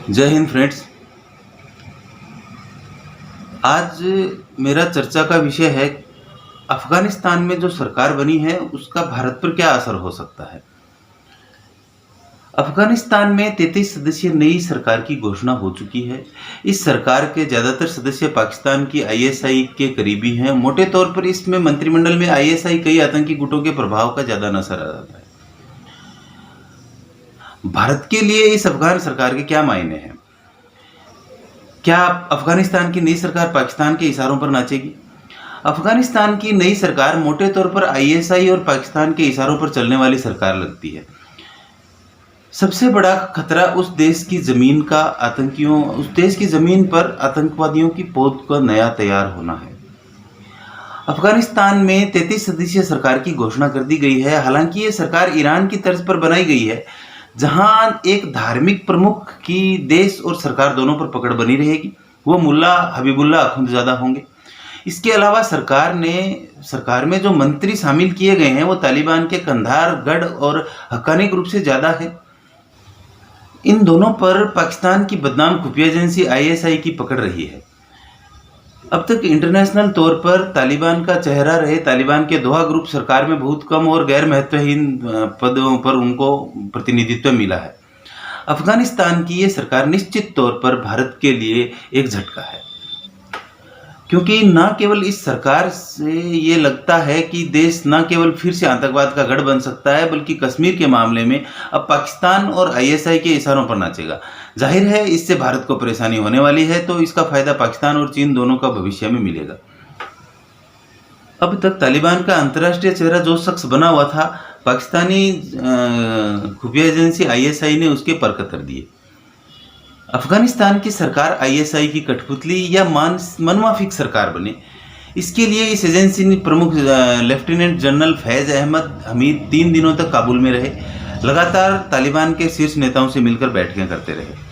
जय हिंद फ्रेंड्स। आज मेरा चर्चा का विषय है अफगानिस्तान में जो सरकार बनी है उसका भारत पर क्या असर हो सकता है। अफगानिस्तान में 33 सदस्यीय नई सरकार की घोषणा हो चुकी है। इस सरकार के ज़्यादातर सदस्य पाकिस्तान की आईएसआई के करीबी हैं। मोटे तौर पर इसमें मंत्रिमंडल में आईएसआई कई आतंकी गुटों के प्रभाव का ज़्यादा नजर आ जाता है। भारत के लिए इस अफगान सरकार के क्या मायने हैं? क्या अफगानिस्तान की नई सरकार पाकिस्तान के इशारों पर नाचेगी? अफगानिस्तान की नई सरकार मोटे तौर पर आईएसआई और पाकिस्तान के इशारों पर चलने वाली सरकार लगती है। सबसे बड़ा खतरा उस देश की जमीन पर आतंकवादियों की पौध का नया तैयार होना है। अफगानिस्तान में 33 सदस्यीय सरकार की घोषणा कर दी गई है। हालांकि ये सरकार ईरान की तर्ज पर बनाई गई है, जहां एक धार्मिक प्रमुख की देश और सरकार दोनों पर पकड़ बनी रहेगी। वो मुल्ला हबीबुल्लाह अखुंदजादा होंगे। इसके अलावा सरकार में जो मंत्री शामिल किए गए हैं वो तालिबान के कंधार, गढ़ और हक्कानी ग्रुप से ज़्यादा है। इन दोनों पर पाकिस्तान की बदनाम खुफिया एजेंसी आईएसआई की पकड़ रही है। अब तक इंटरनेशनल तौर पर तालिबान का चेहरा रहे तालिबान के दोहा ग्रुप सरकार में बहुत कम और गैर महत्वहीन पदों पर उनको प्रतिनिधित्व मिला है। अफगानिस्तान की ये सरकार निश्चित तौर पर भारत के लिए एक झटका है, क्योंकि न केवल इस सरकार से ये लगता है कि देश न केवल फिर से आतंकवाद का गढ़ बन सकता है, बल्कि कश्मीर के मामले में अब पाकिस्तान और आईएसआई के इशारोों पर नाचेगा। जाहिर है इससे भारत को परेशानी होने वाली है, तो इसका फायदा पाकिस्तान और चीन दोनों का भविष्य में मिलेगा। अब तक तालिबान का अंतर्राष्ट्रीय चेहरा जो शख्स बना हुआ था, पाकिस्तानी खुफिया एजेंसी आईएसआई ने उसके पर कतर दिए। अफगानिस्तान की सरकार आईएसआई की कठपुतली या मनमाफिक सरकार बने, इसके लिए इस एजेंसी ने प्रमुख लेफ्टिनेंट जनरल फैज अहमद हमीद 3 दिनों तक काबुल में रहे। लगातार तालिबान के शीर्ष नेताओं से मिलकर बैठकें करते रहे।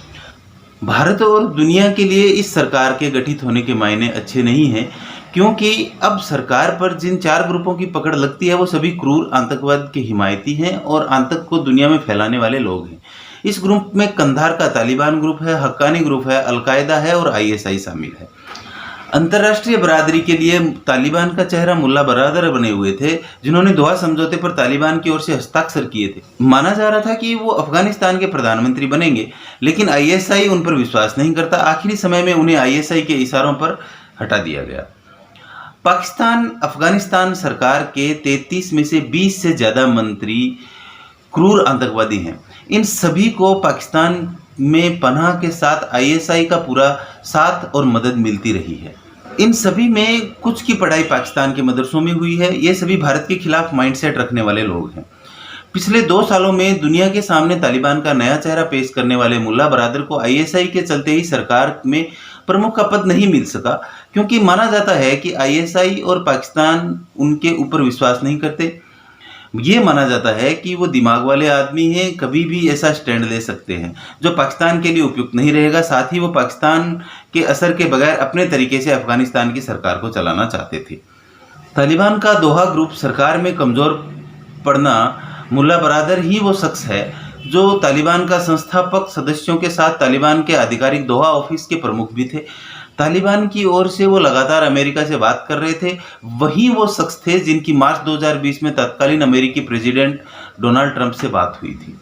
भारत और दुनिया के लिए इस सरकार के गठित होने के मायने अच्छे नहीं हैं, क्योंकि अब सरकार पर जिन 4 ग्रुपों की पकड़ लगती है वो सभी क्रूर आतंकवाद के हिमायती हैं और आतंक को दुनिया में फैलाने वाले लोग हैं। इस ग्रुप में कंधार का तालिबान ग्रुप है, हक्कानी ग्रुप है, अलकायदा है और आईएसआई शामिल है। अंतर्राष्ट्रीय बरादरी के लिए तालिबान का चेहरा मुल्ला बरादर बने हुए थे, जिन्होंने दोहा समझौते पर तालिबान की ओर से हस्ताक्षर किए थे। माना जा रहा था कि वो अफगानिस्तान के प्रधानमंत्री बनेंगे, लेकिन आईएसआई उन पर विश्वास नहीं करता। आखिरी समय में उन्हें आईएसआई के इशारों पर हटा दिया गया। पाकिस्तान अफगानिस्तान सरकार के 33 में से 20 से ज़्यादा मंत्री क्रूर आतंकवादी हैं। इन सभी को पाकिस्तान में पनाह के साथ आईएसआई का पूरा साथ और मदद मिलती रही है। इन सभी में कुछ की पढ़ाई पाकिस्तान के मदरसों में हुई है। ये सभी भारत के खिलाफ माइंडसेट रखने वाले लोग हैं। पिछले 2 सालों में दुनिया के सामने तालिबान का नया चेहरा पेश करने वाले मुल्ला बरादर को आईएसआई के चलते ही सरकार में प्रमुख का पद नहीं मिल सका, क्योंकि माना जाता है कि आईएसआई और पाकिस्तान उनके ऊपर विश्वास नहीं करते। ये माना जाता है कि वो दिमाग वाले आदमी हैं, कभी भी ऐसा स्टैंड ले सकते हैं जो पाकिस्तान के लिए उपयुक्त नहीं रहेगा। साथ ही वो पाकिस्तान के असर के बगैर अपने तरीके से अफगानिस्तान की सरकार को चलाना चाहते थे। तालिबान का दोहा ग्रुप सरकार में कमज़ोर पड़ना, मुल्ला बरादर ही वो शख्स है जो तालिबान का संस्थापक सदस्यों के साथ तालिबान के आधिकारिक दोहा ऑफिस के प्रमुख भी थे। तालिबान की ओर से वो लगातार अमेरिका से बात कर रहे थे। वही वो शख्स थे जिनकी मार्च 2020 में तत्कालीन अमेरिकी प्रेसिडेंट डोनाल्ड ट्रंप से बात हुई थी।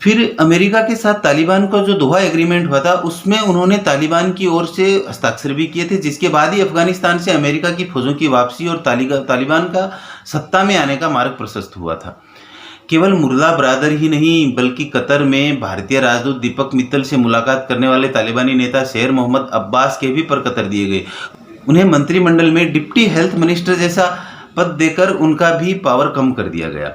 फिर अमेरिका के साथ तालिबान का जो दोहा एग्रीमेंट हुआ था, उसमें उन्होंने तालिबान की ओर से हस्ताक्षर भी किए थे, जिसके बाद ही अफगानिस्तान से अमेरिका की फौजों की वापसी और तालिबान का सत्ता में आने का मार्ग प्रशस्त हुआ था। केवल मुल्ला बरादर ही नहीं, बल्कि कतर में भारतीय राजदूत दीपक मित्तल से मुलाकात करने वाले तालिबानी नेता शेर मोहम्मद अब्बास के भी पर कतर दिए गए। उन्हें मंत्रिमंडल में डिप्टी हेल्थ मिनिस्टर जैसा पद देकर उनका भी पावर कम कर दिया गया।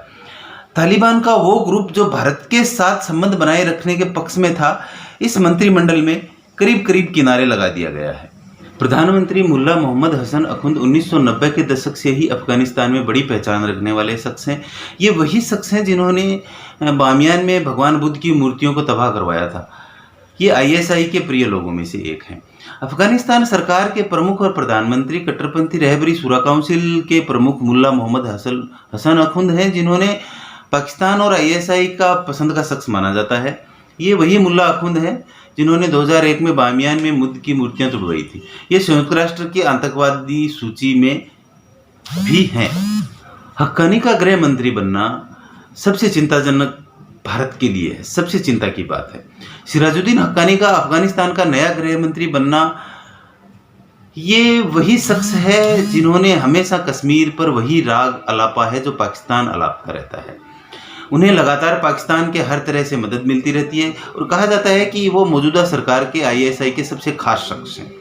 तालिबान का वो ग्रुप जो भारत के साथ संबंध बनाए रखने के पक्ष में था, इस मंत्रिमंडल में करीब करीब किनारे लगा दिया गया है। प्रधानमंत्री मुल्ला मोहम्मद हसन अखुंद 1990 के दशक से ही अफगानिस्तान में बड़ी पहचान रखने वाले शख्स हैं। ये वही शख्स हैं जिन्होंने बामियान में भगवान बुद्ध की मूर्तियों को तबाह करवाया था। ये आईएसआई के प्रिय लोगों में से एक हैं। अफगानिस्तान सरकार के प्रमुख और प्रधानमंत्री कट्टरपंथी रहबरी शूरा काउंसिल के प्रमुख मुल्ला मोहम्मद हसन अखुंद हैं, जिन्होंने पाकिस्तान और आईएसआई का पसंद का शख्स माना जाता है। ये वही मुल्ला अखुंद हैं जिन्होंने 2001 में बामियान में बुद्ध की मूर्तियां तुड़वाई थी। ये संयुक्त राष्ट्र की आतंकवादी सूची में भी हैं। हक्कानी का गृह मंत्री बनना सबसे चिंताजनक भारत के लिए है, सबसे चिंता की बात है। सिराजुद्दीन हक्कानी का अफगानिस्तान का नया गृह मंत्री बनना, ये वही शख्स है जिन्होंने हमेशा कश्मीर पर वही राग अलापा है जो पाकिस्तान अलापता रहता है। उन्हें लगातार पाकिस्तान के हर तरह से मदद मिलती रहती है और कहा जाता है कि वो मौजूदा सरकार के ISI के सबसे खास शख्स हैं।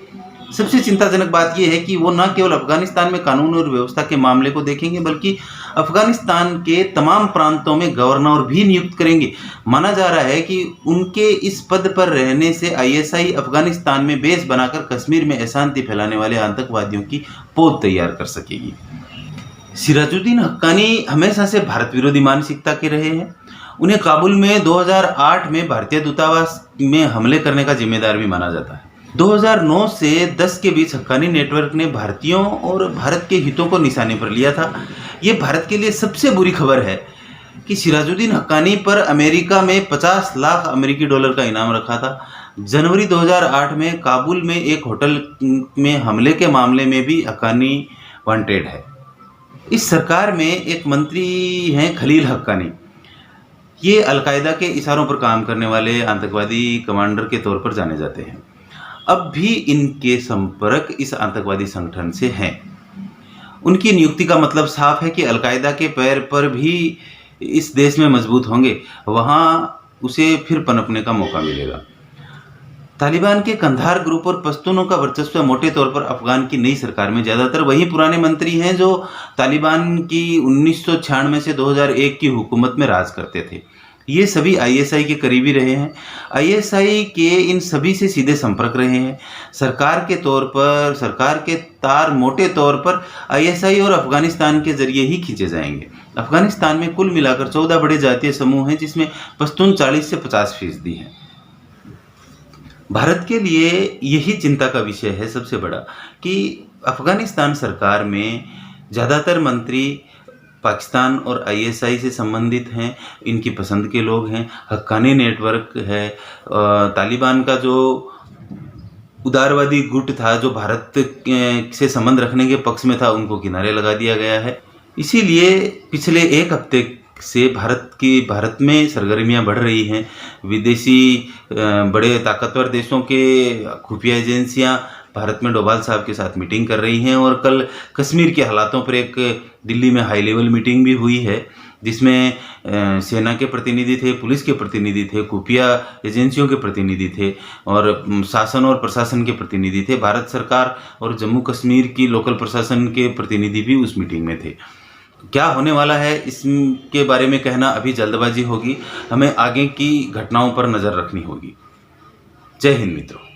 सबसे चिंताजनक बात यह है कि वो न केवल अफगानिस्तान में कानून और व्यवस्था के मामले को देखेंगे बल्कि अफगानिस्तान के तमाम प्रांतों में गवर्नर भी नियुक्त करेंगे। माना जा रहा है कि उनके इस पद पर रहने से ISI अफगानिस्तान में बेस बनाकर कश्मीर में अशांति फैलाने वाले आतंकवादियों की पोत तैयार कर सकेगी। सिराजुद्दीन हक्कानी हमेशा से भारत विरोधी मानसिकता के रहे हैं। उन्हें काबुल में 2008 में भारतीय दूतावास में हमले करने का जिम्मेदार भी माना जाता है। 2009 से 10 के बीच हक्कानी नेटवर्क ने भारतीयों और भारत के हितों को निशाने पर लिया था। ये भारत के लिए सबसे बुरी खबर है कि सिराजुद्दीन हक्कानी पर अमेरिका में 50 लाख अमेरिकी डॉलर का इनाम रखा था। जनवरी 2008 में काबुल में एक होटल में हमले के मामले में भी हक्कानी वांटेड है। इस सरकार में एक मंत्री हैं खलील हक्कानी। ये अलकायदा के इशारों पर काम करने वाले आतंकवादी कमांडर के तौर पर जाने जाते हैं। अब भी इनके संपर्क इस आतंकवादी संगठन से हैं। उनकी नियुक्ति का मतलब साफ है कि अलकायदा के पैर पर भी इस देश में मजबूत होंगे, वहाँ उसे फिर पनपने का मौका मिलेगा। तालिबान के कंधार ग्रुप और पश्तूनों का वर्चस्व मोटे तौर पर अफगान की नई सरकार में ज़्यादातर वही पुराने मंत्री हैं जो तालिबान की 1996 से 2001 की हुकूमत में राज करते थे। ये सभी ISI के करीबी रहे हैं। ISI के इन सभी से सीधे संपर्क रहे हैं। सरकार के तार मोटे तौर पर ISI और अफगानिस्तान के जरिए ही खींचे जाएंगे। अफगानिस्तान में कुल मिलाकर 14 बड़े जातीय समूह हैं जिसमें पश्तून 40 से 50% हैं। भारत के लिए यही चिंता का विषय है सबसे बड़ा कि अफगानिस्तान सरकार में ज़्यादातर मंत्री पाकिस्तान और ISI से संबंधित हैं, इनकी पसंद के लोग हैं। हक्कानी नेटवर्क है, तालिबान का जो उदारवादी गुट था जो भारत से संबंध रखने के पक्ष में था, उनको किनारे लगा दिया गया है। इसीलिए पिछले एक हफ्ते से भारत में सरगर्मियां बढ़ रही हैं। विदेशी बड़े ताकतवर देशों के खुफिया एजेंसियां भारत में डोभाल साहब के साथ मीटिंग कर रही हैं और कल कश्मीर के हालातों पर एक दिल्ली में हाई लेवल मीटिंग भी हुई है जिसमें सेना के प्रतिनिधि थे, पुलिस के प्रतिनिधि थे, खुफिया एजेंसियों के प्रतिनिधि थे और शासन और प्रशासन के प्रतिनिधि थे। भारत सरकार और जम्मू कश्मीर की लोकल प्रशासन के प्रतिनिधि भी उस मीटिंग में थे। क्या होने वाला है इसके बारे में कहना अभी जल्दबाजी होगी। हमें आगे की घटनाओं पर नज़र रखनी होगी। जय हिंद मित्रों।